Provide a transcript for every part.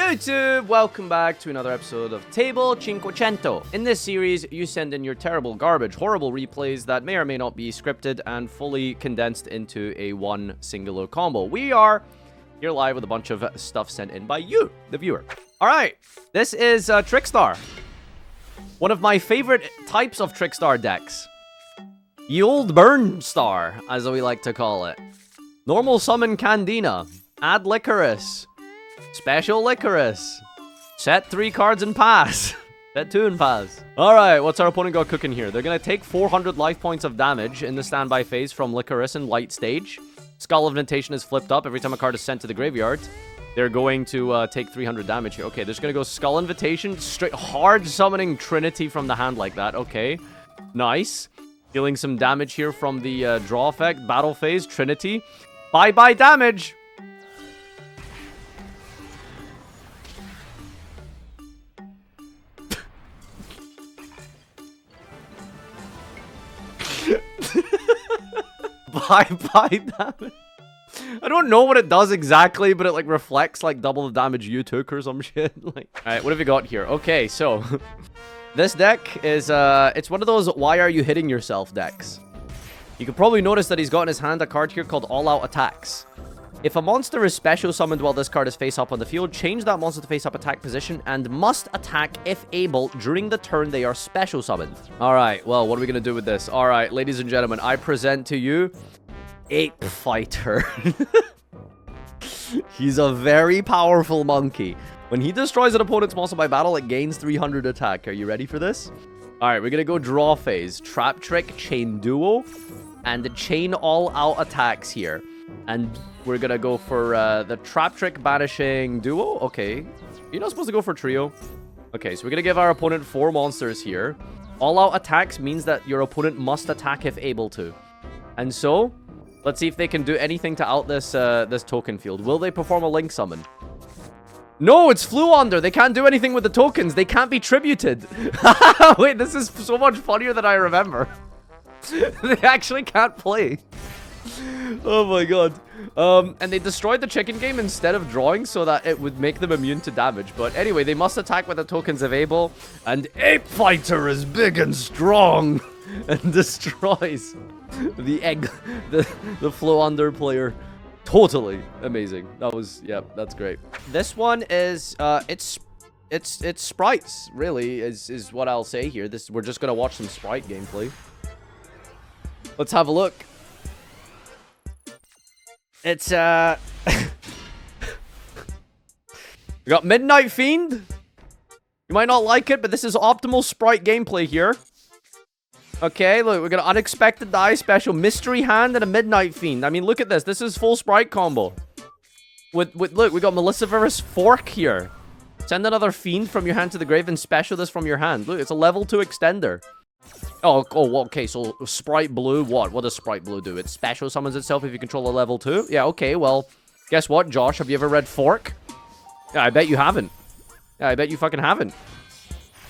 YouTube, welcome back to another episode of Table Cinquecento. In this series, you send in your terrible garbage, horrible replays that may or may not be scripted and fully condensed into a one singular combo. We are here live with a bunch of stuff sent in by you, the viewer. Alright, this is Trickstar. One of my favorite types of Trickstar decks. Ye Old Burn Star, as we like to call it. Normal summon Candina. Add Licorice. Special Licorice. Set 3 cards and pass. Set 2 and pass. Alright, what's our opponent got cooking here? They're going to take 400 life points of damage in the standby phase from Licorice and Light Stage. Skull of Invitation is flipped up every time a card is sent to the graveyard. They're going to take 300 damage here. Okay, they're just going to go Skull Invitation. Straight hard summoning Trinity from the hand like that. Okay, nice. Dealing some damage here from the draw effect. Battle phase, Trinity. Bye-bye damage. Bye-bye damage. I don't know what it does exactly, but it like reflects like double the damage you took or some shit. Like, all right, what have we got here? Okay, so this deck is it's one of those why are you hitting yourself decks. You can probably notice that he's got in his hand a card here called All Out Attacks. If a monster is special summoned while this card is face up on the field, change that monster to face up attack position and must attack if able during the turn they are special summoned. All right, well, what are we gonna do with this? All right, ladies and gentlemen, I present to you Ape Fighter. He's a very powerful monkey. When he destroys an opponent's monster by battle, it gains 300 attack. Are you ready for this? All right, we're gonna go draw phase, Trap Trick, Chain Duo, and the Chain All Out Attacks here. And we're gonna go for the Trap Trick Banishing Duo. Okay, you're not supposed to go for Trio. Okay, so we're gonna give our opponent 4 monsters here. All Out Attacks means that your opponent must attack if able to. And so, let's see if they can do anything to out this this token field. Will they perform a Link Summon? No, it's Fluonder. They can't do anything with the tokens. They can't be tributed. Wait, this is so much funnier than I remember. They actually can't play. Oh my god. And they destroyed the chicken game instead of drawing so that it would make them immune to damage. But anyway, they must attack with the tokens if able. And Ape Fighter is big and strong and destroys the egg, the Fluonder player. Totally amazing. That was, yeah, that's great. This one is, it's sprites, really, is what I'll say here. We're just gonna watch some sprite gameplay. Let's have a look. It's, we got Midnight Fiend. You might not like it, but this is optimal sprite gameplay here. Okay, look, we got an Unexpected Die special, Mystery Hand, and a Midnight Fiend. I mean, look at this. This is full sprite combo. Look, we got Maleficerous Fork here. Send another Fiend from your hand to the grave and special this from your hand. Look, it's a level 2 extender. Oh, okay, so Sprite Blue, what? What does Sprite Blue do? It special summons itself if you control a level 2? Yeah, okay, well, guess what, Josh? Have you ever read Fork? Yeah, I bet you haven't. Yeah, I bet you fucking haven't.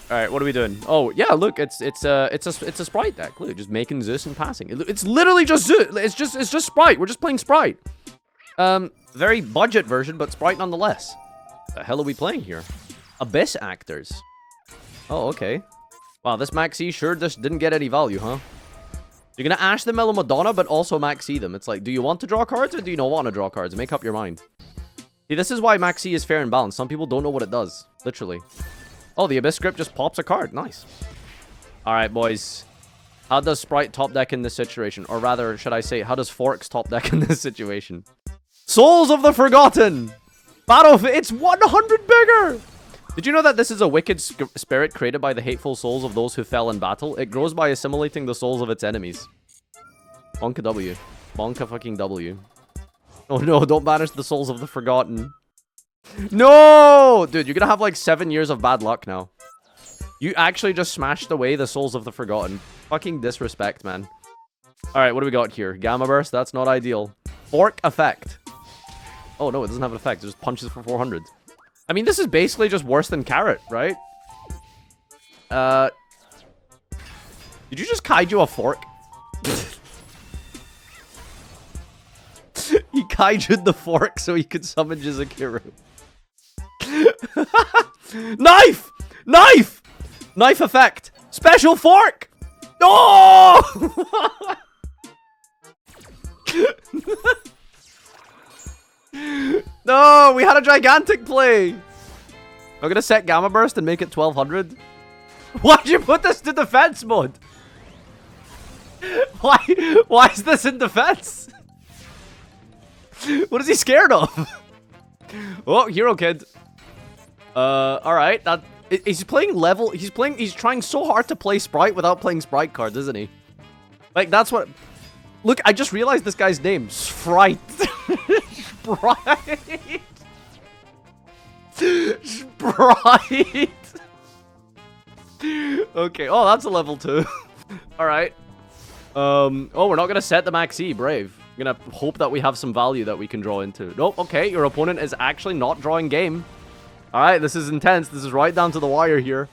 All right, what are we doing? Oh, yeah, look, it's a sprite deck. Look, just making Zeus and passing. It's literally just Zeus. It's just sprite. We're just playing sprite. Very budget version, but sprite nonetheless. The hell are we playing here? Abyss Actors. Oh, okay. Wow, this Maxi sure just didn't get any value, huh? You're gonna Ash the Mellow Madonna, but also Maxi them. It's like, do you want to draw cards or do you not want to draw cards? Make up your mind. See, this is why Maxi is fair and balanced. Some people don't know what it does. Literally. Oh, the Abyss script just pops a card. Nice. Alright, boys. How does Sprite top deck in this situation? Or rather, should I say, how does Forks top deck in this situation? Souls of the Forgotten! It's 100 bigger! Did you know that this is a wicked spirit created by the hateful souls of those who fell in battle? It grows by assimilating the souls of its enemies. Bonka W. Bonka fucking W. Oh no, don't banish the souls of the Forgotten. No! Dude, you're gonna have like 7 years of bad luck now. You actually just smashed away the souls of the Forgotten. Fucking disrespect, man. Alright, what do we got here? Gamma Burst? That's not ideal. Fork Effect. Oh no, it doesn't have an effect. It just punches for 400. I mean, this is basically just worse than Carrot, right? Did you just kaiju a fork? He kaiju'd the fork so he could summon Jizukiru. Knife! Knife! Knife effect! Special fork! Oh! No, we had a gigantic play. I'm gonna set Gamma Burst and make it 1200. Why'd you put this to defense mode? Why is this in defense? What is he scared of? Oh, Hero Kid. Alright. He's playing level. He's trying so hard to play Sprite without playing Sprite cards, isn't he? Like, that's what. Look, I just realized this guy's name. Sprite. Sprite. Sprite. Okay. Oh, that's a level 2. Alright. Oh, we're not gonna set the Max E. Brave. I'm gonna hope that we have some value that we can draw into. Nope. Okay, your opponent is actually not drawing game. Alright, this is intense. This is right down to the wire here.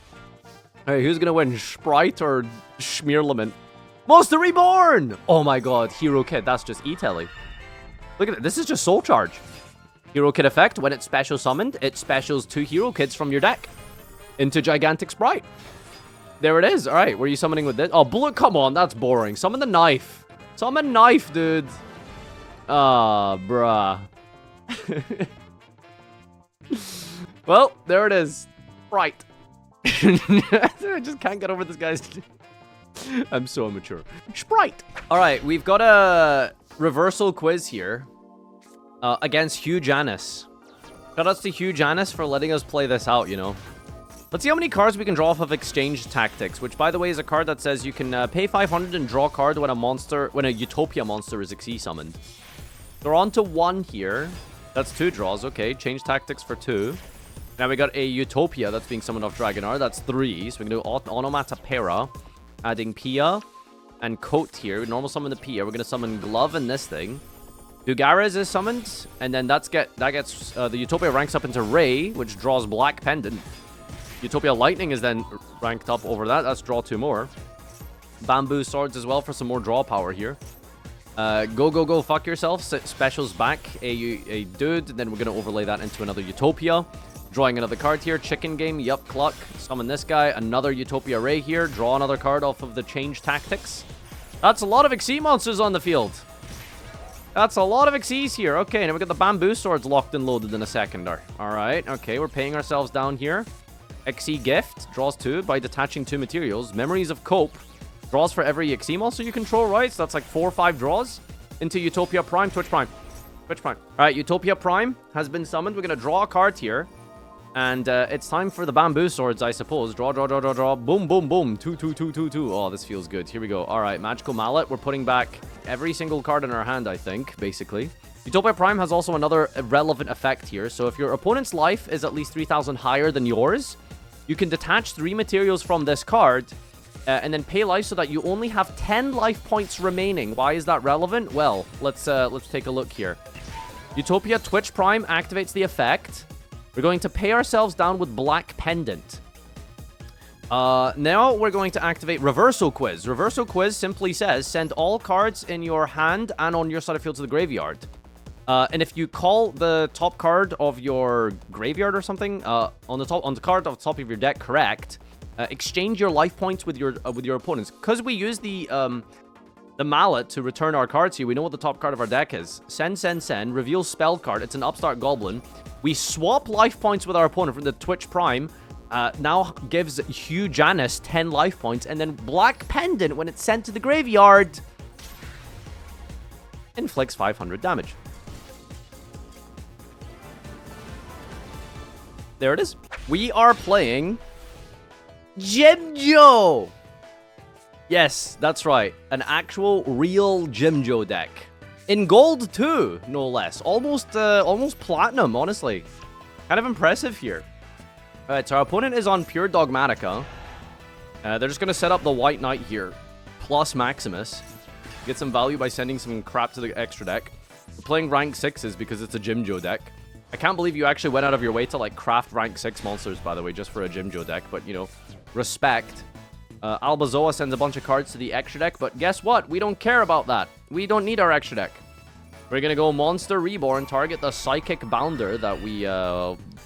Alright, who's gonna win? Sprite or Schmearlament? Monster Reborn! Oh my god, Hero Kid. That's just E-Telly. Look at it. This is just Soul Charge. Hero Kid effect. When it's special summoned, it specials 2 Hero Kids from your deck into Gigantic Sprite. There it is. Alright, were you summoning with this? Oh, Bullet, come on. That's boring. Summon the Knife. Summon Knife, dude. Ah, bruh. Well, there it is. Right. I just can't get over this guy's... I'm so immature. Sprite. Alright, we've got a reversal quiz here. Against Hugh Janus. Shoutouts to Hugh Janus for letting us play this out, you know. Let's see how many cards we can draw off of Exchange Tactics, which, by the way, is a card that says you can pay 500 and draw a card when a Utopia monster is Xe summoned. They're on to 1 here. That's 2 draws. Okay, change Tactics for 2. Now we got a Utopia that's being summoned off Dragonar. That's 3. So we can do Onomatopera, adding Pia and Coat here. We normal summon the Pia. We're going to summon Glove in this thing. Dugares is summoned, and then that gets the Utopia ranks up into Ray, which draws Black Pendant. Utopia Lightning is then ranked up over that. That's draw 2 more. Bamboo Swords as well for some more draw power here. Go, fuck yourself. Specials back a dude. Then we're going to overlay that into another Utopia. Drawing another card here. Chicken Game. Yup, Cluck. Summon this guy. Another Utopia Ray here. Draw another card off of the Change Tactics. That's a lot of Xe monsters on the field. That's a lot of Xyz here. Okay, now we got the Bamboo Swords locked and loaded in a second. Alright, okay, we're paying ourselves down here. Xe Gift draws 2 by detaching 2 materials. Memories of Cope draws for every Xe monster you control, right? So that's like 4 or 5 draws into Utopia Prime. Twitch Prime. Alright, Utopia Prime has been summoned. We're going to draw a card here. And it's time for the Bamboo Swords, I suppose. Draw. Boom, boom, boom. 2, 2, 2, 2, 2. Oh, this feels good. Here we go. Alright, Magical Mallet. We're putting back every single card in our hand, I think, basically. Utopia Prime has also another relevant effect here. So if your opponent's life is at least 3,000 higher than yours, you can detach 3 materials from this card and then pay life so that you only have 10 life points remaining. Why is that relevant? Well, let's take a look here. Utopia Twitch Prime activates the effect. We're going to pay ourselves down with Black Pendant. Now we're going to activate Reversal Quiz. Reversal Quiz simply says, send all cards in your hand and on your side of field to the graveyard. And if you call the top card of your graveyard or something, on the card on the top of your deck correct, exchange your life points with your opponents. Because we use the mallet to return our cards here, we know what the top card of our deck is. Send, reveal spell card. It's an Upstart Goblin. We swap life points with our opponent from the Twitch Prime. Now gives Hugh Janus 10 life points. And then Black Pendant, when it's sent to the graveyard, inflicts 500 damage. There it is. We are playing Jimjo. Yes, that's right. An actual, real Jimjo deck. In gold, too, no less. Almost platinum, honestly. Kind of impressive here. Alright, so our opponent is on Pure Dogmatica. They're just going to set up the White Knight here. Plus Maximus. Get some value by sending some crap to the extra deck. We're playing rank 6s because it's a Jimjo deck. I can't believe you actually went out of your way to, like, craft rank 6 monsters, by the way, just for a Jimjo deck. But, you know, respect. Albazoa sends a bunch of cards to the extra deck, but guess what? We don't care about that. We don't need our extra deck. We're gonna go Monster Reborn, target the Psychic Bounder that we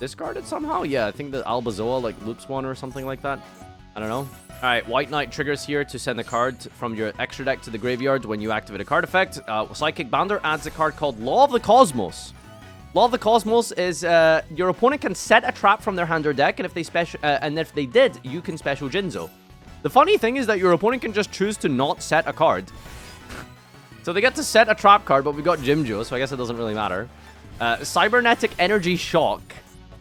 discarded somehow. Yeah, I think the Albazoa like loops one or something like that. I don't know. Alright, White Knight triggers here to send a card from your extra deck to the graveyard when you activate a card effect. Psychic Bounder adds a card called Law of the Cosmos. Law of the Cosmos is your opponent can set a trap from their hand or deck, and if they did, you can special Jinzo. The funny thing is that your opponent can just choose to not set a card. So they get to set a trap card, but we got Jimjo, so I guess it doesn't really matter. Cybernetic Energy Shock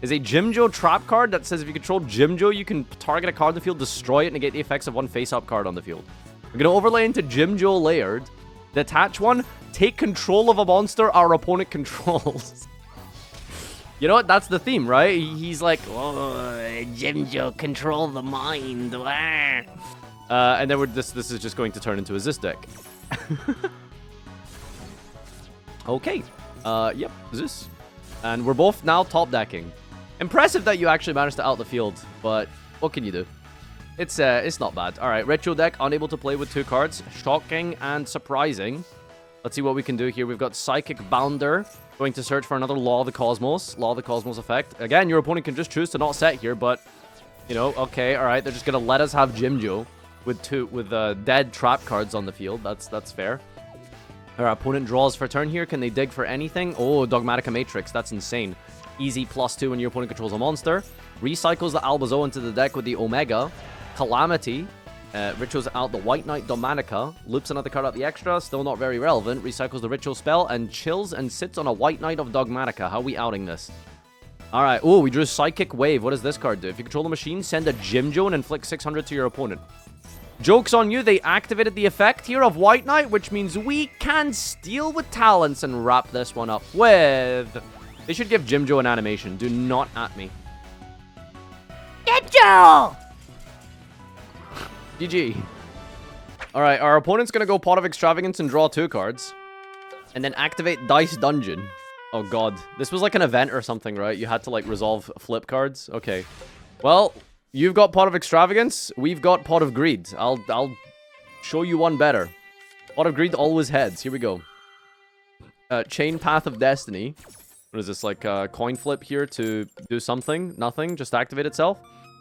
is a Jimjo trap card that says if you control Jimjo, you can target a card in the field, destroy it, negate the effects of one face-up card on the field. We're going to overlay into Jimjo Layered. Detach one. Take control of a monster our opponent controls. You know what? That's the theme, right? He's like, oh, Jimjo, control the mind. And then this is just going to turn into a Zis deck. Okay. Yep, Zis. And we're both now top decking. Impressive that you actually managed to out the field, but what can you do? It's not bad. All right, retro deck, unable to play with 2 cards. Shocking and surprising. Let's see what we can do here. We've got Psychic Bounder, going to search for another Law of the Cosmos. Law of the Cosmos effect. Again, your opponent can just choose to not set here, but, you know, okay, all right. They're just going to let us have Jimjo with dead trap cards on the field. That's fair. Our opponent draws for turn here. Can they dig for anything? Oh, Dogmatica Matrix. That's insane. Easy +2 when your opponent controls a monster. Recycles the Albazoa into the deck with the Omega. Calamity. Rituals out the White Knight Dogmatica. Loops another card out the extra. Still not very relevant. Recycles the Ritual spell and chills and sits on a White Knight of Dogmatica. How are we outing this? Alright. Oh, we drew Psychic Wave. What does this card do? If you control the machine, send a Jimjo and inflict 600 to your opponent. Joke's on you, they activated the effect here of White Knight, which means we can steal with talents and wrap this one up with... They should give Jimjo an animation. Do not at me. Jimjo! GG. Alright, our opponent's gonna go Pot of Extravagance and draw 2 cards. And then activate Dice Dungeon. Oh god. This was like an event or something, right? You had to like resolve flip cards? Okay. Well... You've got Pot of Extravagance. We've got Pot of Greed. I'll show you one better. Pot of Greed always heads. Here we go. Chain Path of Destiny. What is this, like a coin flip here to do something? Nothing. Just activate itself.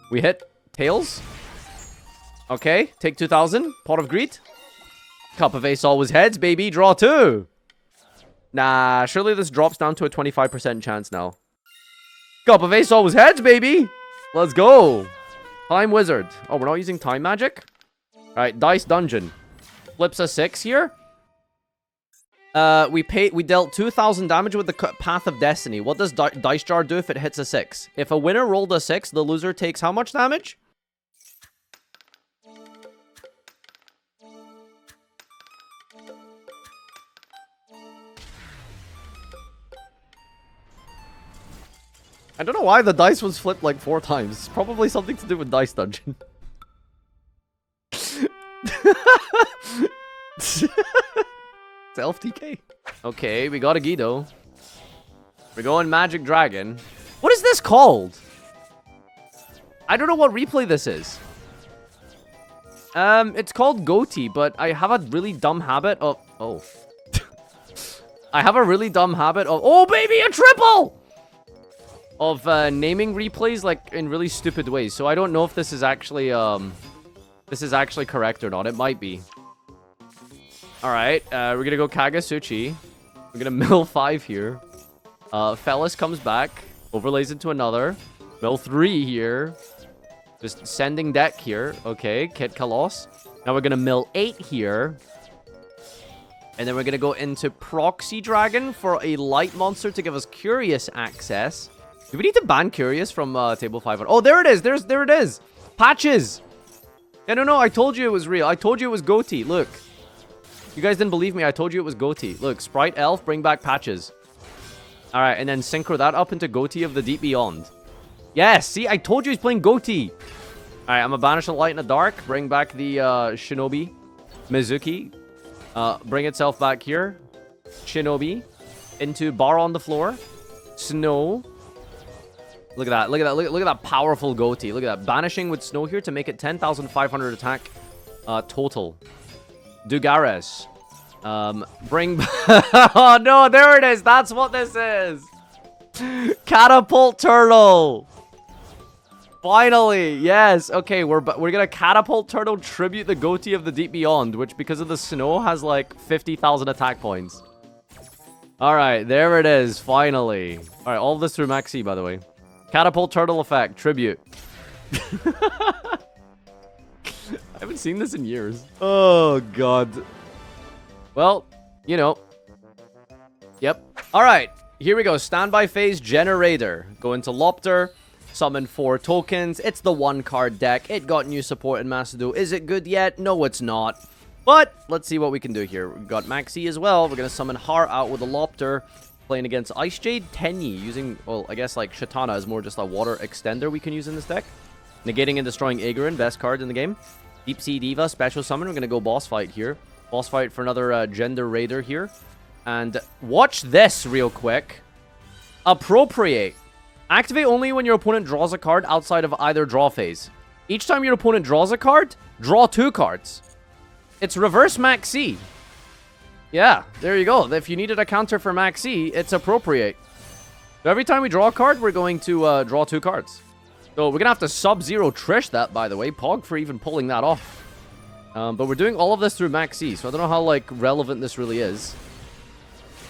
We hit Tails. Okay. Take 2,000. Pot of Greed. Cup of Ace always heads, baby. Draw 2. Nah, surely this drops down to a 25% chance now. Cup of Ace always heads, baby. Let's go. Time Wizard. Oh, we're not using Time Magic? Alright, Dice Dungeon. Flips a 6 here. We dealt 2,000 damage with the Path of Destiny. What does Dice Jar do if it hits a 6? If a winner rolled a 6, the loser takes how much damage? I don't know why the dice was flipped like 4 times. It's probably something to do with Dice Dungeon. It's Elf TK. Okay, we got a Guido. We're going Magic Dragon. What is this called? I don't know what replay this is. It's called Goatee, but I have a really dumb habit of... Oh. I have a really dumb habit of... Oh, baby, a triple! Of naming replays like in really stupid ways. So I don't know if this is actually correct or not. It might be. Alright, we're gonna go Kagasuchi. We're gonna mill 5 here. Fellas comes back, overlays into another. Mill 3 here. Just sending deck here. Okay, Kit Kalos. Now we're gonna mill 8 here. And then we're gonna go into Proxy Dragon for a light monster to give us Curious access. Do we need to ban Curious from table 5? Oh, there it is. There it is. Patches. Yeah, no. I told you it was real. I told you it was Goatee. Look. You guys didn't believe me. I told you it was Goatee. Look, Sprite Elf, bring back Patches. All right, and then synchro that up into Goatee of the Deep Beyond. Yes, see, I told you he's playing Goatee. All right, I'm gonna banish the light in the dark. Bring back the Shinobi. Mizuki. Bring itself back here. Shinobi. Into Bar on the Floor. Snow. Look at that. Look at that powerful Goatee. Look at that. Banishing with Snow here to make it 10,500 attack total. Dugares. Bring... Oh, no, there it is. That's what this is. Catapult Turtle. Finally, yes. Okay, we're gonna Catapult Turtle tribute the Goatee of the Deep Beyond, which because of the snow has like 50,000 attack points. All right, there it is. Finally. All right, all of this through Maxi, by the way. Catapult Turtle effect tribute. I haven't seen this in years. Oh god. Well, you know. Yep. All right, here we go. Standby phase generator. Go into Lopter. Summon 4 tokens. It's the 1-card deck. It got new support in Masado. Is it good yet? No, it's not. But let's see what we can do here. We've got Maxi as well. We're going to summon Har out with a Lopter. Playing against Ice Jade Tenyi. Using, well, I guess like Shatana is more just a water extender we can use in this deck. Negating and destroying Aegorin. Best card in the game. Deep Sea Diva. Special summon. We're going to go boss fight here. Boss fight for another Gender Raider here. And watch this real quick. Appropriate. Activate only when your opponent draws a card outside of either draw phase. Each time your opponent draws a card, draw 2 cards. It's reverse Maxi. Yeah, there you go. If you needed a counter for Maxi, it's appropriate. So every time we draw a card, we're going to draw 2 cards. So we're going to have to Sub-Zero Trish that, by the way. Pog for even pulling that off. But we're doing all of this through Maxi, so I don't know how like relevant this really is.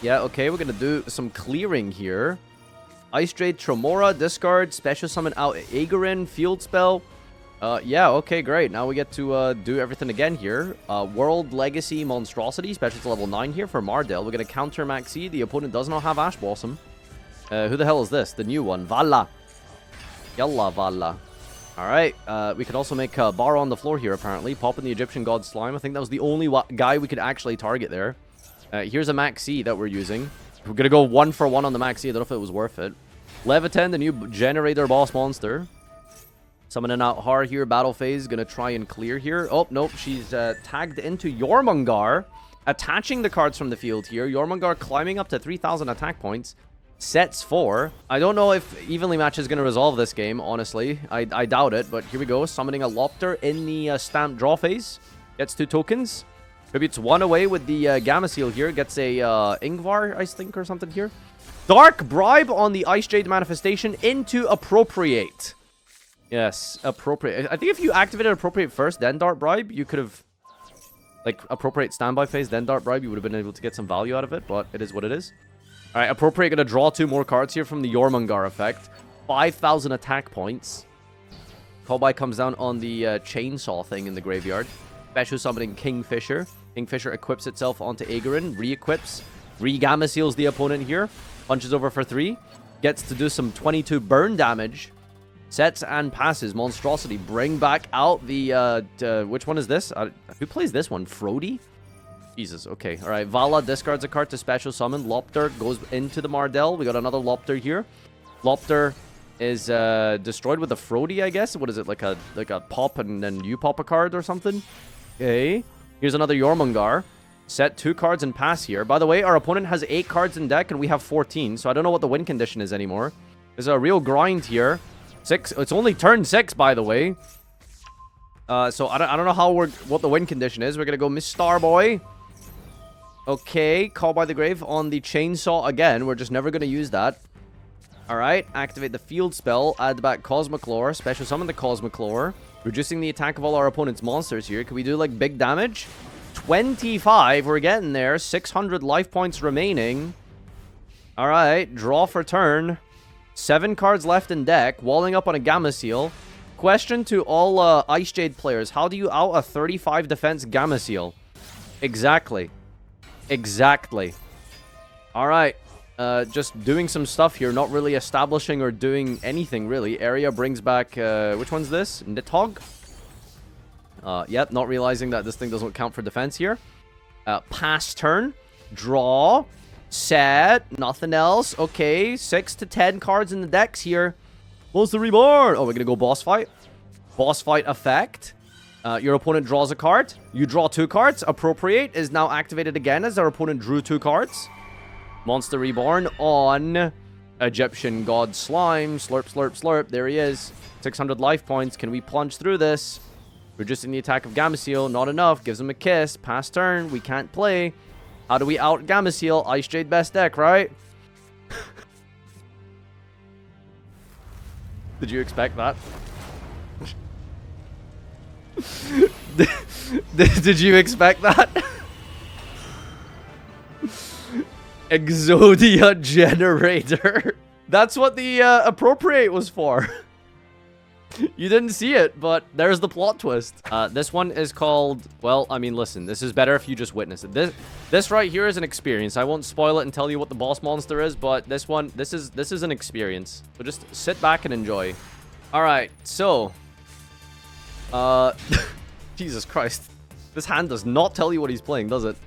Yeah, okay, we're going to do some clearing here. Ice Jade Tremora, discard, special summon out Aegorin, field spell. Yeah, okay, great. Now we get to do everything again here. World Legacy Monstrosity, special to level 9 here for Mardell. We're going to counter Maxi. The opponent does not have Ash Blossom. Who the hell is this? The new one. Vala. Yalla, Vala. Alright, we could also make Bar on the floor here, apparently. Pop in the Egyptian God Slime. I think that was the only guy we could actually target there. Here's a Maxi that we're using. We're going to go 1 for 1 on the Maxi. I don't know if it was worth it. Levitan, the new generator boss monster. Summoning out Har here, battle phase. Gonna try and clear here. Oh, nope. She's tagged into Jormungandr. Attaching the cards from the field here. Jormungandr climbing up to 3,000 attack points. Sets 4. I don't know if Evenly Match is gonna resolve this game, honestly. I doubt it, but here we go. Summoning a Lopter in the stamp draw phase. Gets 2 tokens. Tributes 1 away with the Gamma Seal here. Gets a Ingvar, I think, or something here. Dark Bribe on the Ice Jade manifestation into Appropriate. Yes, Appropriate. I think if you activated Appropriate first, then Dark Bribe, you could have... Like, Appropriate standby phase, then Dark Bribe, you would have been able to get some value out of it, but it is what it is. Alright, Appropriate gonna draw 2 more cards here from the Jormungandr effect. 5,000 attack points. Callby comes down on the chainsaw thing in the graveyard. Special summoning Kingfisher. Kingfisher equips itself onto Aegorin, re-equips. Re-Gamma Seals the opponent here. Punches over for 3. Gets to do some 22 burn damage. Sets and passes. Monstrosity. Bring back out the... which one is this? Who plays this one? Frody? Jesus, okay. Alright, Vala discards a card to special summon. Lopter goes into the Mardell. We got another Lopter here. Lopter is destroyed with a Frody, I guess. What is it? Like a pop and then you pop a card or something? Okay. Here's another Jormungandr. Set 2 cards and pass here. By the way, our opponent has 8 cards in deck and we have 14. So I don't know what the win condition is anymore. There's a real grind here. 6. It's only turn 6, by the way. So I don't know how what the win condition is. We're gonna go Miss Starboy. Okay, Call by the Grave on the chainsaw again. We're just never gonna use that. Alright, activate the field spell. Add back Cosmoclore. Special summon the Cosmoclore. Reducing the attack of all our opponent's monsters here. Can we do like big damage? 25. We're getting there. 600 life points remaining. Alright, draw for turn. 7 cards left in deck. Walling up on a Gamma Seal. Question to all Ice Jade players. How do you out a 35 defense Gamma Seal? Exactly. Exactly. Alright. Just doing some stuff here. Not really establishing or doing anything, really. Area brings back... which one's this? Nidhogg? Yep, not realizing that this thing doesn't count for defense here. Pass turn. Draw. Set. Nothing else. Okay, 6 to 10 cards in the decks here. Monster Reborn. Oh, we're gonna go boss fight. Boss fight effect. Your opponent draws a card. You draw 2 cards. Appropriate is now activated again as our opponent drew 2 cards. Monster Reborn on Egyptian God Slime. Slurp, slurp, slurp. There he is. 600 life points. Can we plunge through this? Reducing the attack of Gamma Seal. Not enough. Gives him a kiss. Pass turn. We can't play. How do we out Gamma Seal? Ice Jade best deck, right? Did you expect that? Did you expect that? Exodia Generator. That's what the appropriate was for. You didn't see it, but there's the plot twist. This one is called, well, I mean, listen, this is better if you just witness it. This right here is an experience. I won't spoil it and tell you what the boss monster is, but this is an experience. So just sit back and enjoy. All right, so, Jesus Christ. This hand does not tell you what he's playing, does it?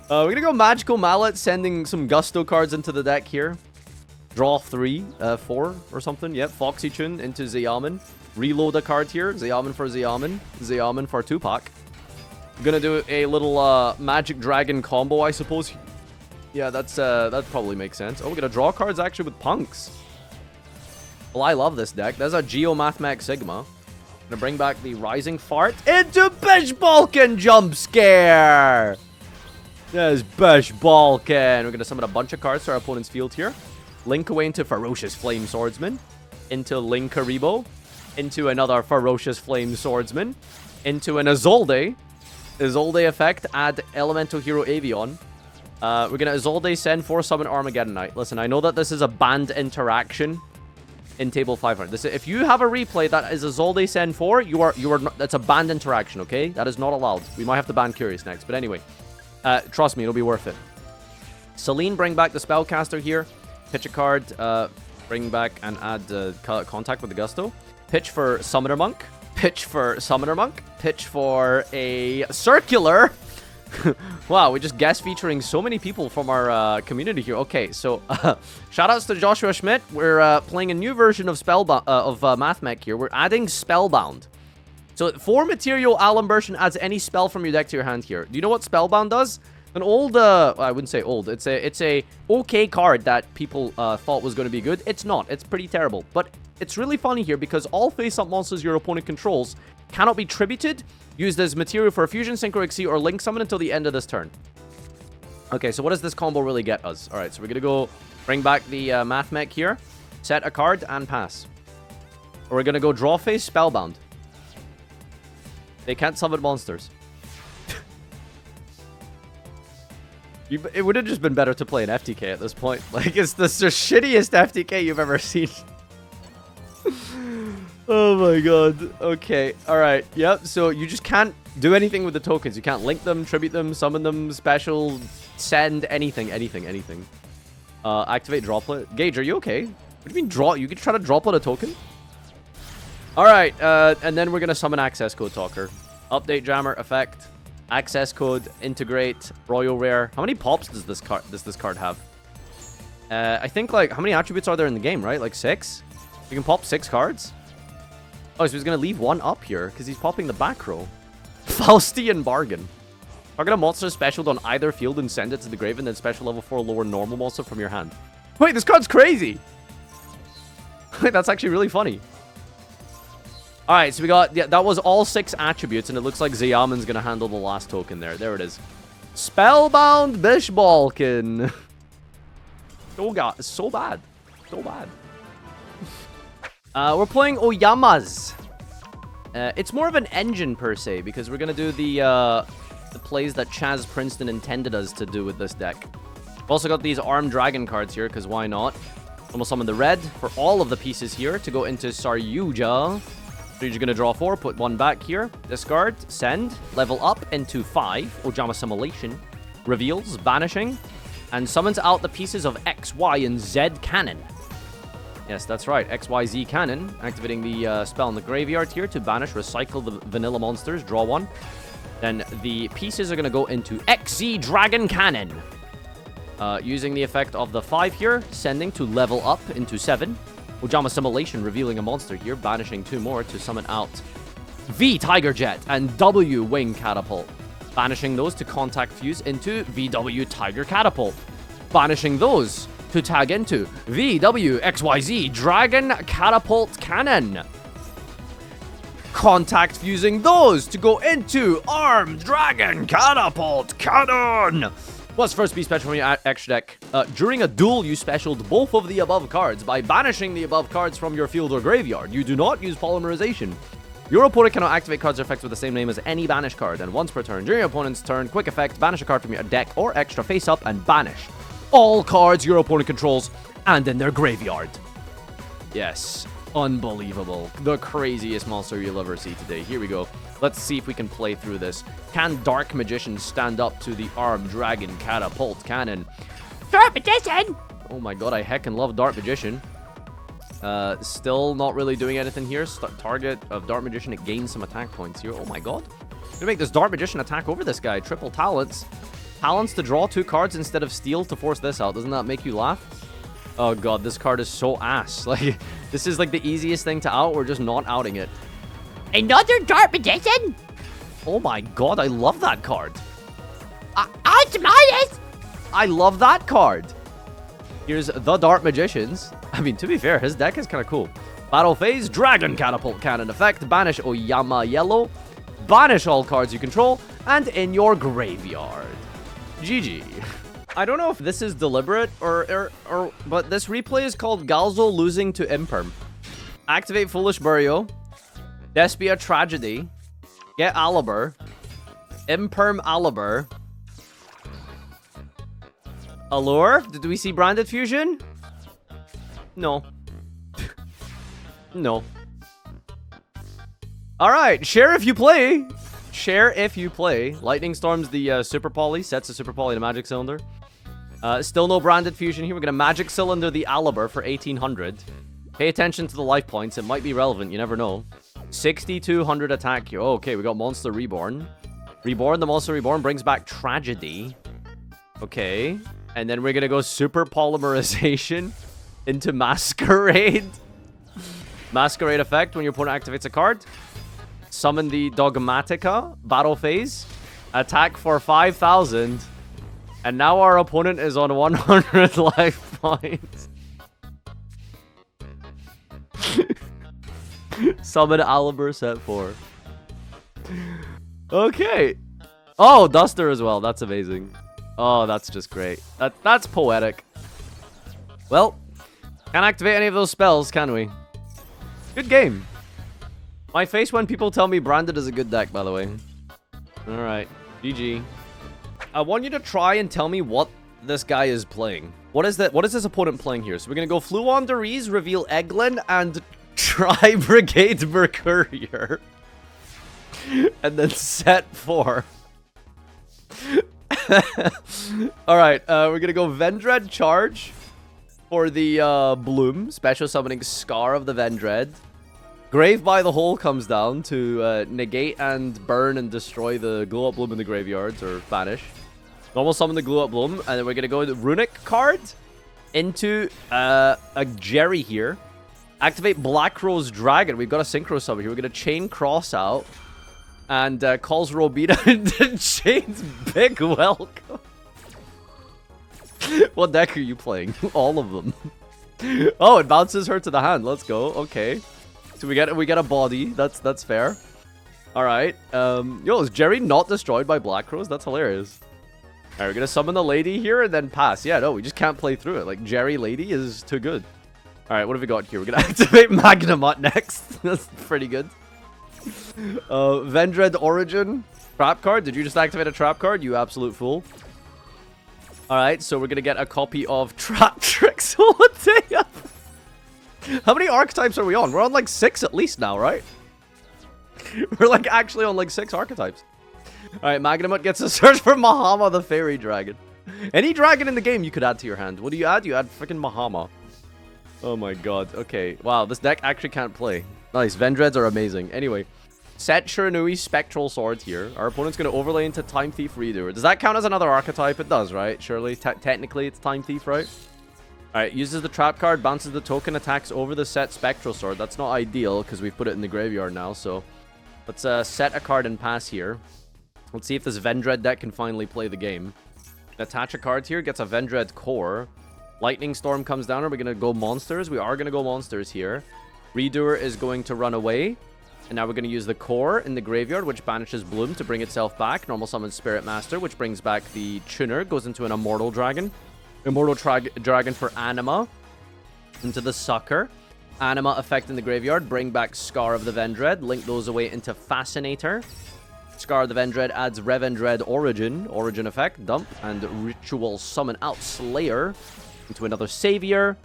We're gonna go Magical Mallet, sending some Gusto cards into the deck here. Draw 4 or something. Yep, Foxy Chun into Zeyaman. Reload a card here. Zeyaman for Zeyaman. Zeyaman for 2-pack. Gonna do a little Magic Dragon combo, I suppose. Yeah, that probably makes sense. Oh, we're gonna draw cards actually with Punks. Well, I love this deck. There's a Geomathmech Sigma. Gonna bring back the Rising Fart into Bish Balkan Jump Scare. There's Bish Balkan. We're gonna summon a bunch of cards to our opponent's field here. Link away into Ferocious Flame Swordsman, into Linkaribo, into another Ferocious Flame Swordsman, into an Isolde. Isolde effect, add Elemental Hero Avion. We're gonna Isolde send 4 summon Armageddon Knight. Listen, I know that this is a banned interaction in table 500. If you have a replay that is Isolde send 4, you are not, that's a banned interaction, okay? That is not allowed. We might have to ban Curious next, but anyway, trust me, it'll be worth it. Selene, bring back the Spellcaster here. Pitch a card, bring back and add contact with the Gusto. Pitch for Summoner Monk. Pitch for Summoner Monk. Pitch for a Circular. Wow, we just guest featuring so many people from our community here. Okay, so shoutouts to Joshua Schmidt. We're playing a new version of Mathmech here. We're adding Spellbound. So 4 material Alum version adds any spell from your deck to your hand here. Do you know what Spellbound does? An old, I wouldn't say old. It's a okay card that people thought was going to be good. It's not. It's pretty terrible. But it's really funny here because all face-up monsters your opponent controls cannot be tributed, used as material for a Fusion, Synchro Exceed, or Link Summon until the end of this turn. Okay, so what does this combo really get us? All right, so we're going to go bring back the Mathmech here, set a card, and pass. Or we're going to go draw face, Spellbound. They can't summon monsters. It would have just been better to play an FTK at this point. Like, it's the shittiest FTK you've ever seen. Oh my god. Okay. Alright. Yep. So you just can't do anything with the tokens. You can't link them, tribute them, summon them, special, send, anything. Activate droplet. Gage, are you okay? What do you mean draw? You can try to droplet a token? Alright. And then we're going to summon Access Code Talker. Update Jammer effect. Access code, integrate, royal rare. How many pops does this card have? I think, like, how many attributes are there in the game, right? Like 6? You can pop 6 cards? Oh, so he's gonna leave 1 up here because he's popping the back row. Faustian Bargain. Target a monster specialed on either field and send it to the grave, and then special level 4 lower normal monster from your hand. Wait, this card's crazy! Wait, that's actually really funny. Alright, so we got, yeah, that was all 6 attributes, and it looks like Zeyaman's gonna handle the last token there. There it is. Spellbound Bish Balkan. So bad. So bad. We're playing Oyamas. It's more of an engine, per se, because we're gonna do the plays that Chaz Princeton intended us to do with this deck. We've also got these Armed Dragon cards here, because why not? And we'll summon the red for all of the pieces here to go into Saryuja. So you're going to draw 4, put 1 back here, discard, send, level up into 5, Ojama Simulation, reveals, banishing, and summons out the pieces of X, Y, and Z cannon. Yes, that's right, X, Y, Z cannon, activating the spell in the graveyard here to banish, recycle the vanilla monsters, draw 1. Then the pieces are going to go into XZ Dragon Cannon. Using the effect of the 5 here, sending to level up into 7. Ojama Simulation, revealing a monster here, banishing 2 more to summon out V Tiger Jet and W Wing Catapult. Banishing those to contact fuse into VW Tiger Catapult. Banishing those to tag into VW XYZ Dragon Catapult Cannon. Contact fusing those to go into Armed Dragon Catapult Cannon. What's first B special from your extra deck? During a duel, you specialed both of the above cards by banishing the above cards from your field or graveyard. You do not use polymerization. Your opponent cannot activate cards or effects with the same name as any banished card, and once per turn, during your opponent's turn, quick effect, banish a card from your deck or extra face up and banish all cards your opponent controls and in their graveyard. Yes, unbelievable. The craziest monster you'll ever see today. Here we go. Let's see if we can play through this. Can Dark Magician stand up to the Armed Dragon Catapult Cannon? Dark Magician! Oh my god, I heckin' love Dark Magician. Still not really doing anything here. Target of Dark Magician, it gains some attack points here. Oh my god. I'm gonna make this Dark Magician attack over this guy. Triple talents. Talents to draw 2 cards instead of steal to force this out. Doesn't that make you laugh? Oh god, this card is so ass. Like, this is like the easiest thing to out. We're just not outing it. Another Dark Magician? Oh my god, I love that card. Ultimatus! I love that card. Here's the Dark Magicians. I mean, to be fair, his deck is kind of cool. Battle phase, Dragon Catapult Cannon effect, banish Oyama Yellow, banish all cards you control, and in your graveyard. GG. I don't know if this is deliberate but this replay is called Galzo losing to Imperm. Activate Foolish Burial, Despia Tragedy, get Alibur, Imperm Alibur, Allure. Did we see Branded Fusion? No. No. Alright, share if you play. Share if you play. Lightning Storm's the Super Poly. Sets a Super Poly to Magic Cylinder. Still no Branded Fusion here. We're going to Magic Cylinder the Alibur for 1800. Pay attention to the life points. It might be relevant. You never know. 6200 attack here. Oh, okay, we got Monster Reborn. Reborn. The Monster Reborn brings back Tragedy. Okay. And then we're going to go Super Polymerization into Masquerade. Masquerade effect when your opponent activates a card. Summon the Dogmatica. Battle phase. Attack for 5000. And now our opponent is on 100 life points. Summon Alibur set 4. Okay. Oh, Duster as well. That's amazing. Oh, that's just great. That's poetic. Well, can't activate any of those spells, can we? Good game. My face when people tell me Branded is a good deck, by the way. Alright. GG. I want you to try and tell me what this guy is playing. What is that? What is this opponent playing here? So we're going to go Fluon Deriz, reveal Eglin, and try Brigade Mercurier. And then set 4. Alright, we're gonna go Vendread Charge for the Bloom. Special summoning Scar of the Vendread. Grave by the Hole comes down to negate and burn and destroy the Glow Up Bloom in the graveyards, or banish. Normal summon the Glow Up Bloom, and then we're gonna go with the Runic card into a Jerry here. Activate Black Rose Dragon. We've got a Synchro Summon here. We're gonna Chain Cross out. And calls Robita into Chain's Big Welcome. What deck are you playing? All of them. Oh, it bounces her to the hand. Let's go. Okay. So we get a body. That's fair. All right. Yo, is Jerry not destroyed by Black Rose? That's hilarious. All right, we're gonna summon the lady here and then pass. Yeah, no, we just can't play through it. Like Jerry Lady is too good. All right, what have we got here? We're gonna activate Magnamut next. That's pretty good. Vendread Origin. Trap card. Did you just activate a trap card? You absolute fool. Alright, so we're gonna get a copy of Trap Tricks Holiday. How many archetypes are we on? We're on like 6 at least now, right? We're like actually on like 6 archetypes. Alright, Magnamut gets a search for Mahama the Fairy Dragon. Any dragon in the game you could add to your hand. What do you add? You add freaking Mahama. Oh my god. Okay. Wow, this deck actually can't play. Nice. Vendreads are amazing. Anyway, set Shiranui Spectral Sword here. Our opponent's going to overlay into Time Thief Redoer. Does that count as another archetype? It does, right? Surely. Technically, it's Time Thief, right? Alright, uses the trap card, bounces the token, attacks over the set Spectral Sword. That's not ideal, because we've put it in the graveyard now, so... Let's set a card and pass here. Let's see if this Vendread deck can finally play the game. Attach a card here, gets a Vendread Core. Lightning Storm comes down. Are we going to go monsters? We are going to go monsters here. Redoer is going to run away. And now we're going to use the core in the graveyard, which banishes Bloom to bring itself back. Normal summon Spirit Master, which brings back the Tuner. Goes into an Immortal Dragon. Dragon for Anima. Into the Sucker. Anima effect in the graveyard. Bring back Scar of the Vendread. Link those away into Fascinator. Scar of the Vendread adds Revendread Origin. Origin effect. Dump. And Ritual summon out Slayer into another Savior.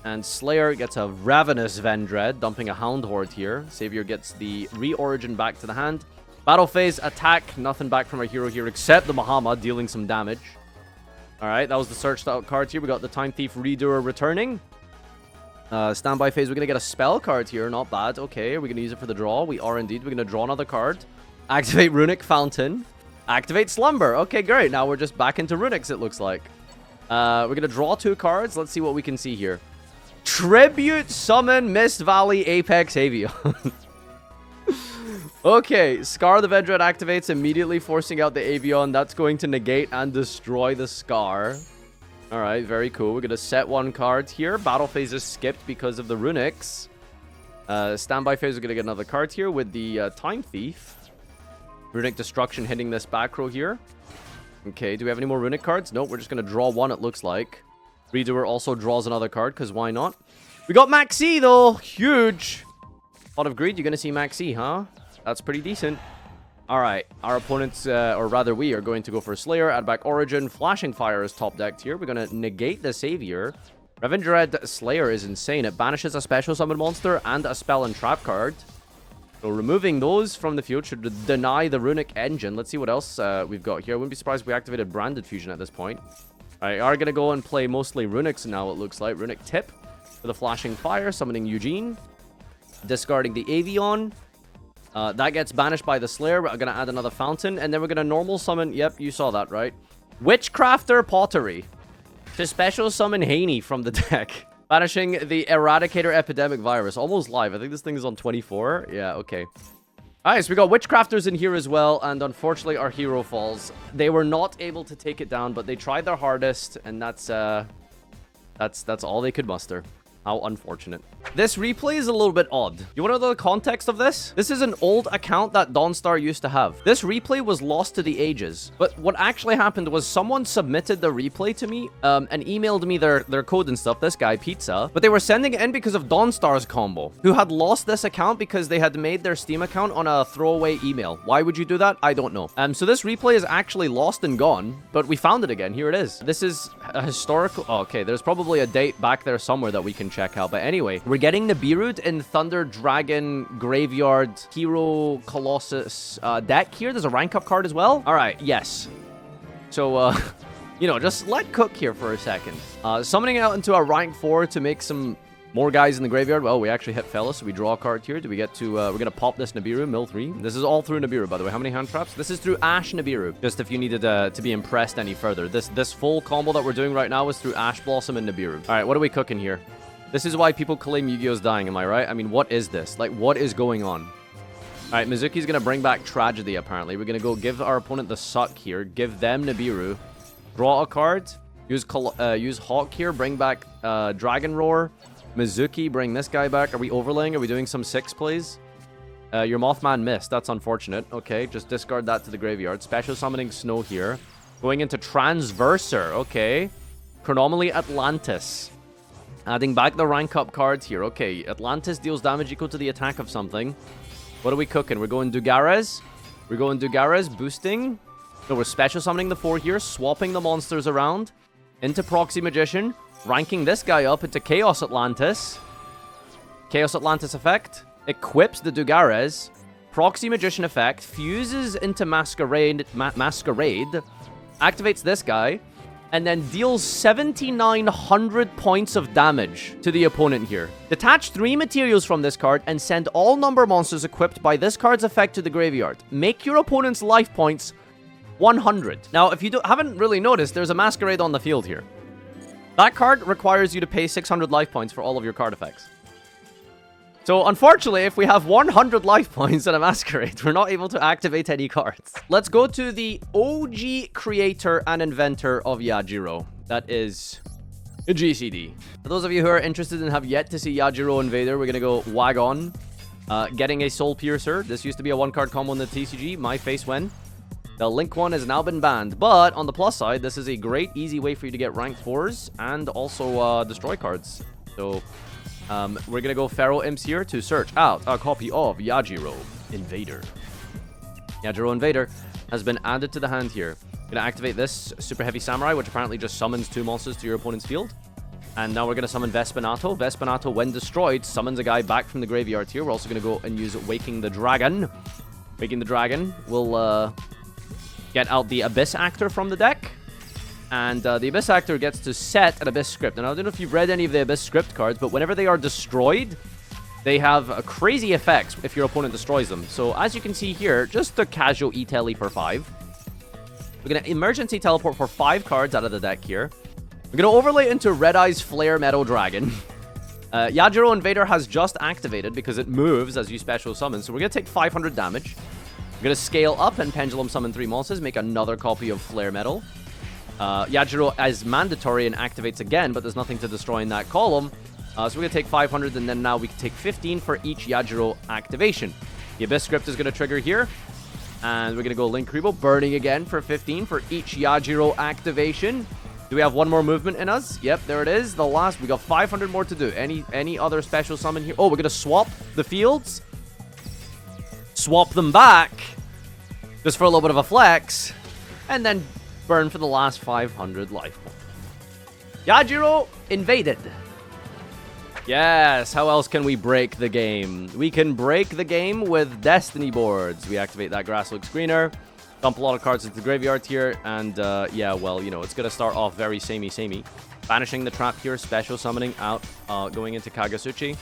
And Slayer gets a Ravenous Vendread, dumping a Hound Horde here. Savior gets the Re-Origin back to the hand. Battle phase, attack. Nothing back from our hero here except the Mahama, dealing some damage. Alright, that was the searched out card here. We got the Time Thief Redoer returning. Standby phase, we're going to get a spell card here. Not bad. Okay, are we going to use it for the draw? We are indeed. We're going to draw another card. Activate Runic Fountain. Activate Slumber. Okay, great. Now we're just back into Runics, it looks like. We're going to draw 2 cards. Let's see what we can see here. Tribute Summon Mist Valley Apex Avion. Okay, Scar the Vendread activates, immediately forcing out the Avion. That's going to negate and destroy the Scar. Alright, very cool. We're going to set 1 card here. Battle phase is skipped because of the Runics. Standby phase, we're going to get another card here with the Time Thief. Runic Destruction hitting this back row here. Okay, do we have any more Runic cards? Nope, we're just going to draw 1, it looks like. Redoer also draws another card, because why not? We got Maxi, though. Huge. Pot of Greed, you're going to see Maxi, huh? That's pretty decent. Alright, our opponents, or rather we, are going to go for Slayer, add back Origin. Flashing Fire is top decked here. We're going to negate the Savior. Revendread Slayer is insane. It banishes a special summon monster and a spell and trap card. So removing those from the field should deny the Runic Engine. Let's see what else we've got here. I wouldn't be surprised if we activated Branded Fusion at this point. Alright, are going to go and play mostly Runics now, it looks like. Runic Tip for the Flashing Fire, summoning Eugene. Discarding the Avion. That gets banished by the Slayer. We're going to add another Fountain. And then we're going to normal summon... Yep, you saw that, right? Witchcrafter Pottery. To special summon Haney from the deck. Banishing the Eradicator Epidemic Virus. Almost live. I think this thing is on 24. Yeah, okay. Alright, so we got Witchcrafters in here as well, and unfortunately our hero falls. They were not able to take it down, but they tried their hardest, and that's all they could muster. How unfortunate. This replay is a little bit odd. You want to know the context of this? This is an old account that Dawnstar used to have. This replay was lost to the ages. But what actually happened was someone submitted the replay to me and emailed me their code and stuff. This guy, Pizza. But they were sending it in because of Dawnstar's combo, who had lost this account because they had made their Steam account on a throwaway email. Why would you do that? I don't know. So this replay is actually lost and gone, but we found it again. Here it is. This is a historical... Oh, okay, there's probably a date back there somewhere that we can check out. But anyway, we're getting Nibiru in Thunder Dragon Graveyard Hero Colossus deck here. There's a rank up card as well. All right, yes. So, you know, just let cook here for a second. Summoning out into a rank 4 to make some more guys in the graveyard. Well, we actually hit Fellas, so we draw a card here. Do we get to... we're going to pop this Nibiru, mill 3. This is all through Nibiru, by the way. How many hand traps? This is through Ash Nibiru. Just if you needed to be impressed any further. This full combo that we're doing right now is through Ash Blossom and Nibiru. All right, what are we cooking here? This is why people claim Yu-Gi-Oh's dying, am I right? I mean, what is this? Like, what is going on? Alright, Mizuki's gonna bring back Tragedy, apparently. We're gonna go give our opponent the Suck here. Give them Nibiru. Draw a card. Use Hawk here. Bring back Dragon Roar. Mizuki, bring this guy back. Are we overlaying? Are we doing some 6 plays? Your Mothman missed. That's unfortunate. Okay, just discard that to the graveyard. Special summoning Snow here. Going into Transverser. Okay. Chronomaly Atlantis. Adding back the rank up cards here. Okay, Atlantis deals damage equal to the attack of something. What are we cooking? We're going Dugares. We're going Dugares, boosting. So we're special summoning the 4 here, swapping the monsters around. Into Proxy Magician. Ranking this guy up into Chaos Atlantis. Chaos Atlantis effect. Equips the Dugares. Proxy Magician effect. Fuses into Masquerade. Activates this guy. And then deals 7,900 points of damage to the opponent here. Detach 3 materials from this card and send all number monsters equipped by this card's effect to the graveyard. Make your opponent's life points 100. Now, if you haven't really noticed, there's a Masquerade on the field here. That card requires you to pay 600 life points for all of your card effects. So, unfortunately, if we have 100 life points in a Masquerade, we're not able to activate any cards. Let's go to the OG creator and inventor of Yajiro. That is GCD. For those of you who are interested and have yet to see Yajiro Invader, we're going to go Wagon. Getting a Soul Piercer. This used to be a one-card combo in the TCG. My face when. The Link one has now been banned. But on the plus side, this is a great, easy way for you to get rank 4s and also destroy cards. So we're going to go Feral Imps here to search out a copy of Yajiro Invader. Yajiro Invader has been added to the hand here. Going to activate this Super Heavy Samurai, which apparently just summons 2 monsters to your opponent's field. And now we're going to summon Vespinato. Vespinato, when destroyed, summons a guy back from the graveyard here. We're also going to go and use Waking the Dragon. Waking the Dragon will get out the Abyss Actor from the deck. And the Abyss Actor gets to set an Abyss script. And I don't know if you've read any of the Abyss script cards, but whenever they are destroyed, they have crazy effects if your opponent destroys them. So as you can see here, just a casual E-Telly for 5. We're going to emergency teleport for 5 cards out of the deck here. We're going to overlay into Red Eye's Flare Metal Dragon. Yajiro Invader has just activated because it moves as you special summon. So we're going to take 500 damage. We're going to scale up and Pendulum Summon 3 monsters, make another copy of Flare Metal. Yajiro is mandatory and activates again, but there's nothing to destroy in that column. So we're going to take 500, and then now we can take 15 for each Yajiro activation. The Abyss Script is going to trigger here. And we're going to go Linkuriboh, burning again for 15 for each Yajiro activation. Do we have one more movement in us? Yep, there it is. The last. We got 500 more to do. Any other special summon here? Oh, we're going to swap the fields. Swap them back. Just for a little bit of a flex. And then burn for the last 500 life points. Yajiro invaded. Yes, how else can we break the game? We can break the game with Destiny boards. We activate that Grass Looks Greener, dump a lot of cards into the graveyard here, and yeah, well, you know, it's going to start off very samey. Banishing the trap here, special summoning out, going into Kagasuchi.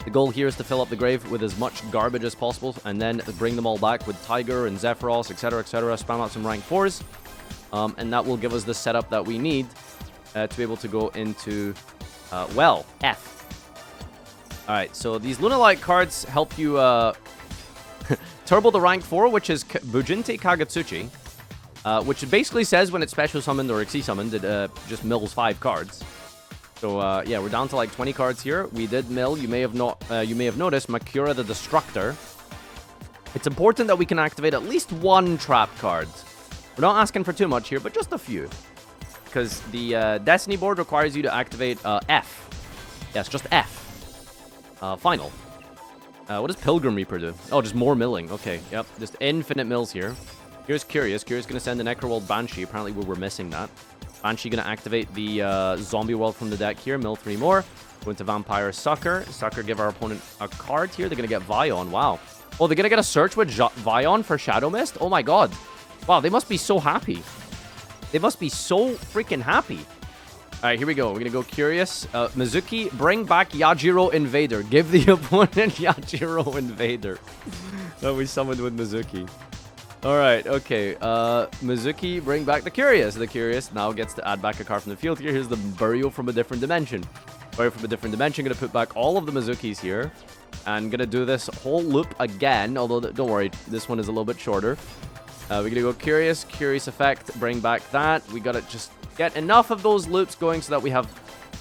The goal here is to fill up the grave with as much garbage as possible, and then bring them all back with Tiger and Zephyros, etc., spam out some rank 4s, and that will give us the setup that we need to be able to go into... well, F. Alright, so these Lunalight cards help you turbo the rank 4, which is Bujinte Kagatsuchi, which basically says when it's special summoned or Xyz summoned, it just mills 5 cards. So yeah, we're down to like 20 cards here. We did mill. You may have noticed Makura the Destructor. It's important that we can activate at least 1 trap card. We're not asking for too much here, but just a few. Because the Destiny board requires you to activate F. Yes, just F. Final. What does Pilgrim Reaper do? Oh, just more milling. Okay, yep. Just infinite mills here. Here's Curious. Curious going to send the Necroworld Banshee. Apparently, we were missing that. Banshee going to activate the Zombie World from the deck here. Mill 3 more. Go into Vampire Sucker. Sucker give our opponent a card here. They're going to get Vion. Wow. Oh, they're going to get a search with Vion for Shadow Mist? Oh my god. Wow, they must be so happy. They must be so freaking happy. Alright, here we go. We're gonna go Curious. Mizuki, bring back Yajiro Invader. Give the opponent Yajiro Invader. That we summoned with Mizuki. Alright, okay. Mizuki, bring back the Curious. The Curious now gets to add back a card from the field here. Here's the Burial from a Different Dimension. Burial from a Different Dimension. Gonna put back all of the Mizukis here. And gonna do this whole loop again. Although, don't worry, this one is a little bit shorter. We're going to go Curious Effect, bring back that. We got to just get enough of those loops going so that we have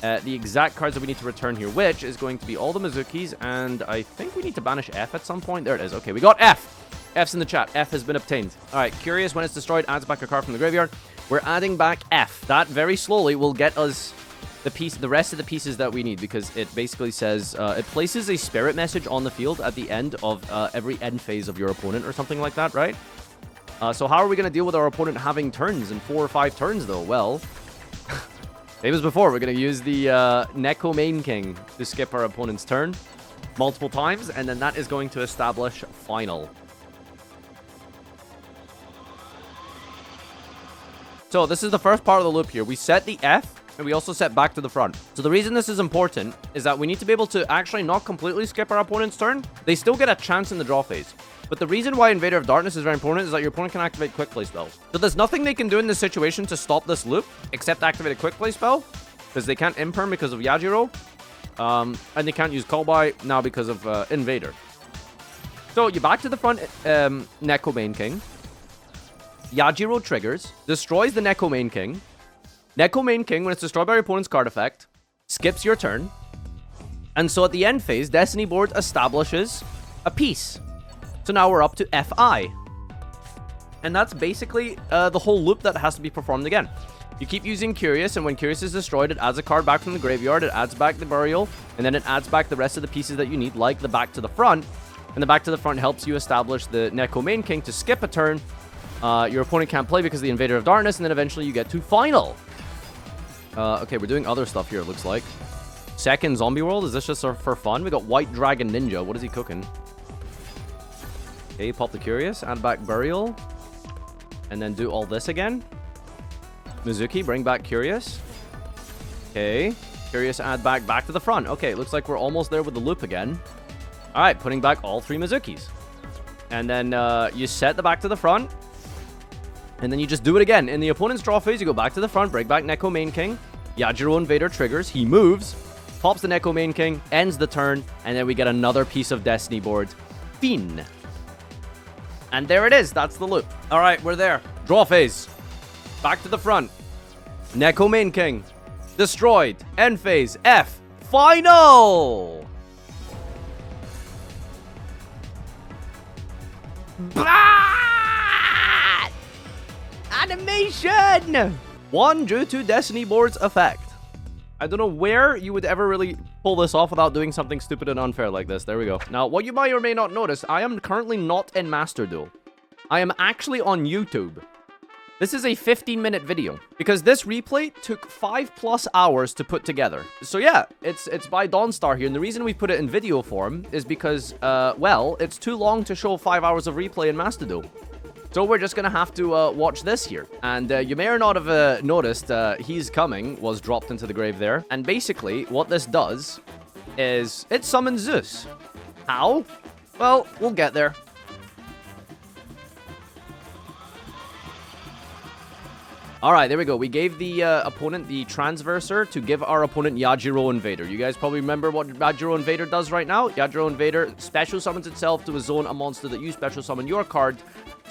the exact cards that we need to return here, which is going to be all the Mizukis, and I think we need to banish F at some point. There it is. Okay, we got F. F's in the chat. F has been obtained. All right, Curious, when it's destroyed, adds back a card from the graveyard. We're adding back F. That very slowly will get us the rest of the pieces that we need, because it basically says it places a spirit message on the field at the end of every end phase of your opponent or something like that, right? So how are we going to deal with our opponent having turns in 4 or 5 turns, though? Well, same as before, we're going to use the Neko Main King to skip our opponent's turn multiple times, and then that is going to establish Final. So this is the first part of the loop here. We set the F, and we also set back to the front. So the reason this is important is that we need to be able to actually not completely skip our opponent's turn. They still get a chance in the draw phase. But the reason why Invader of Darkness is very important is that your opponent can activate Quick Play spells. So there's nothing they can do in this situation to stop this loop, except activate a Quick Play spell, because they can't Imperm because of Yajiro, and they can't use Call By now because of Invader. So you back to the front Neko Main King. Yajiro triggers, destroys the Neko Main King. Neko Main King, when it's destroyed by your opponent's card effect, skips your turn. And so at the end phase, Destiny board establishes a piece. So now we're up to Fi. And that's basically the whole loop that has to be performed again. You keep using Curious, and when Curious is destroyed, it adds a card back from the graveyard, it adds back the Burial, and then it adds back the rest of the pieces that you need, like the Back to the Front. And the Back to the Front helps you establish the Neko Main King to skip a turn. Your opponent can't play because of the Invader of Darkness, and then eventually you get to Final. Okay, we're doing other stuff here, it looks like. Second Zombie World, is this just for fun? We got White Dragon Ninja, what is he cooking? Okay, pop the Curious, add back Burial, and then do all this again. Mizuki, bring back Curious. Okay. Curious, add back to the front. Okay, looks like we're almost there with the loop again. Alright, putting back all 3 Mizukis. And then you set the back to the front. And then you just do it again. In the opponent's draw phase, you go back to the front, break back Neko Main King. Yajiro Invader triggers. He moves, pops the Neko Main King, ends the turn, and then we get another piece of Destiny board. Fiend. And there it is. That's the loop. Alright, we're there. Draw phase. Back to the front. Neko Main King. Destroyed. End phase. F. Final! Blah! Animation! 1 due to Destiny board's effect. I don't know where you would ever really pull this off without doing something stupid and unfair like this. There we go. Now, what you might or may not notice, I am currently not in Master Duel. I am actually on YouTube. This is a 15-minute video because this replay took 5+ hours to put together. So yeah, it's by Dawnstar here, and the reason we put it in video form is because, well, it's too long to show 5 hours of replay in Master Duel. So we're just gonna have to watch this here. And you may or not have noticed He's Coming was dropped into the grave there. And basically, what this does is it summons Zeus. How? Well, we'll get there. Alright, there we go. We gave the opponent the Transverser to give our opponent Yajiro Invader. You guys probably remember what Yajiro Invader does right now. Yajiro Invader special summons itself to a zone, a monster that you special summon your card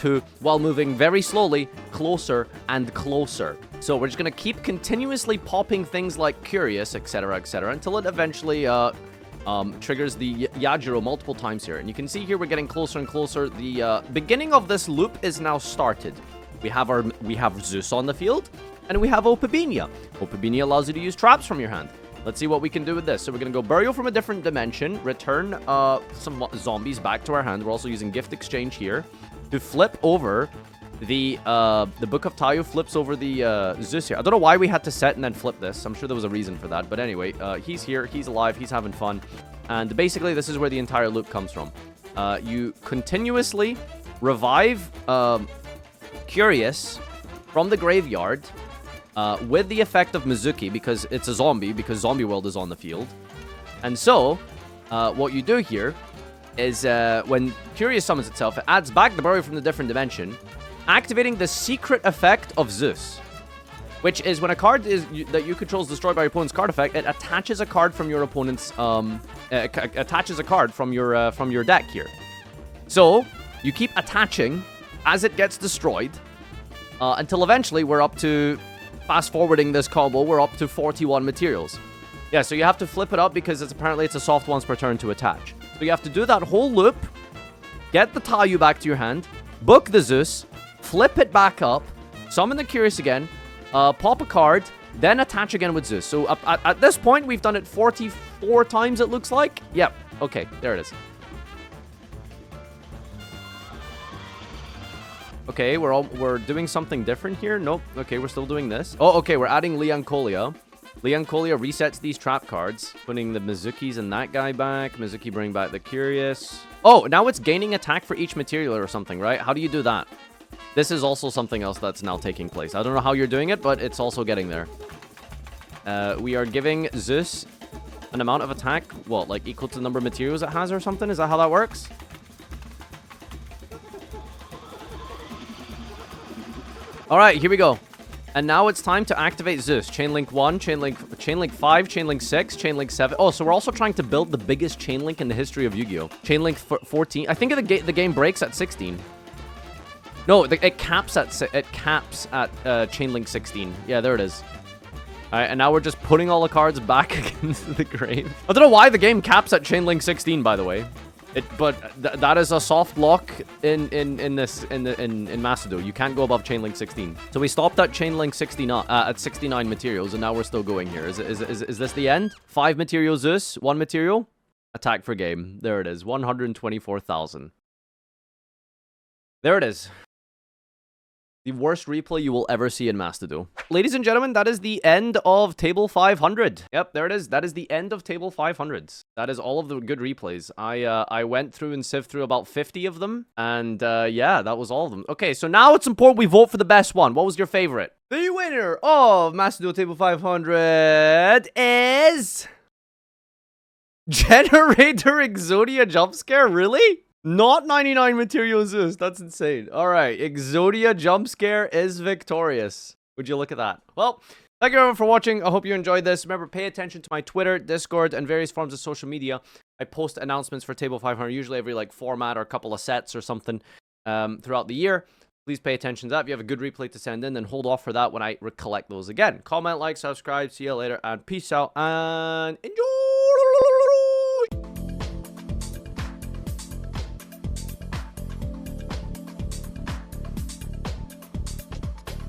to, while moving very slowly, closer and closer. So we're just going to keep continuously popping things like Curious, etc., until it eventually triggers the Yajiro multiple times here. And you can see here we're getting closer and closer. The beginning of this loop is now started. We have Zeus on the field, and we have Opabinia. Opabinia allows you to use traps from your hand. Let's see what we can do with this. So we're going to go Burial from a different dimension, return some zombies back to our hand. We're also using Gift Exchange here to flip over the Book of Tayo flips over the Zeus here. I don't know why we had to set and then flip this. I'm sure there was a reason for that. But anyway, he's here, he's alive, he's having fun. And basically, this is where the entire loop comes from. You continuously revive Curious from the graveyard with the effect of Mizuki because it's a zombie, because Zombie World is on the field. And so, what you do here is when Curious summons itself, it adds back the Burial from the different dimension, activating the secret effect of Zeus, which is when a card that you control is destroyed by your opponent's card effect, it attaches a card from your opponent's attaches a card from your deck here. So you keep attaching as it gets destroyed, until eventually we're up to, fast forwarding this combo, we're up to 41 materials. Yeah, so you have to flip it up because apparently it's a soft once per turn to attach. So you have to do that whole loop, get the Tayu back to your hand, book the Zeus, flip it back up, summon the Curious again, pop a card, then attach again with Zeus. So at this point, we've done it 44 times, it looks like. Yep, okay, there it is. Okay, we're doing something different here. Nope. Okay, we're still doing this. Oh, okay, we're adding Liancolia. Liancolia resets these trap cards, putting the Mizukis and that guy back. Mizuki bring back the Curious. Oh, now it's gaining attack for each material or something, right? How do you do that? This is also something else that's now taking place. I don't know how you're doing it, but it's also getting there. We are giving Zeus an amount of attack, what, like equal to the number of materials it has or something? Is that how that works? Alright, here we go. And now it's time to activate Zeus. Chainlink 1, Chainlink 5, Chainlink 6, Chainlink 7. Oh, so we're also trying to build the biggest Chainlink in the history of Yu-Gi-Oh! Chainlink 14. I think the game breaks at 16. No, it caps at Chainlink 16. Yeah, there it is. Alright, and now we're just putting all the cards back against the grave. I don't know why the game caps at Chain Link 16, by the way. But that is a soft lock in Macedo. You can't go above Chain Link 16. So we stopped at Chain Link 69 at 69 materials, and now we're still going here. Is this the end? 5 material Zeus, 1 material. Attack for game. There it is. 124,000. There it is. The worst replay you will ever see in Macedo. Ladies and gentlemen, that is the end of Table 500. Yep, there it is. That is the end of Table 500s. That is all of the good replays. I went through and sieved through about 50 of them. And yeah, that was all of them. Okay, so now it's important we vote for the best one. What was your favorite? The winner of Macedo Table 500 is... Generator Exodia Jumpscare? Really? Not 99 material Zeus. That's insane. All right. Exodia Jumpscare is victorious. Would you look at that? Well, thank you everyone for watching. I hope you enjoyed this. Remember, pay attention to my Twitter, Discord, and various forms of social media. I post announcements for Table 500, usually every like format or a couple of sets or something throughout the year. Please pay attention to that. If you have a good replay to send in, then hold off for that when I collect those again. Comment, like, subscribe. See you later, and peace out, and enjoy!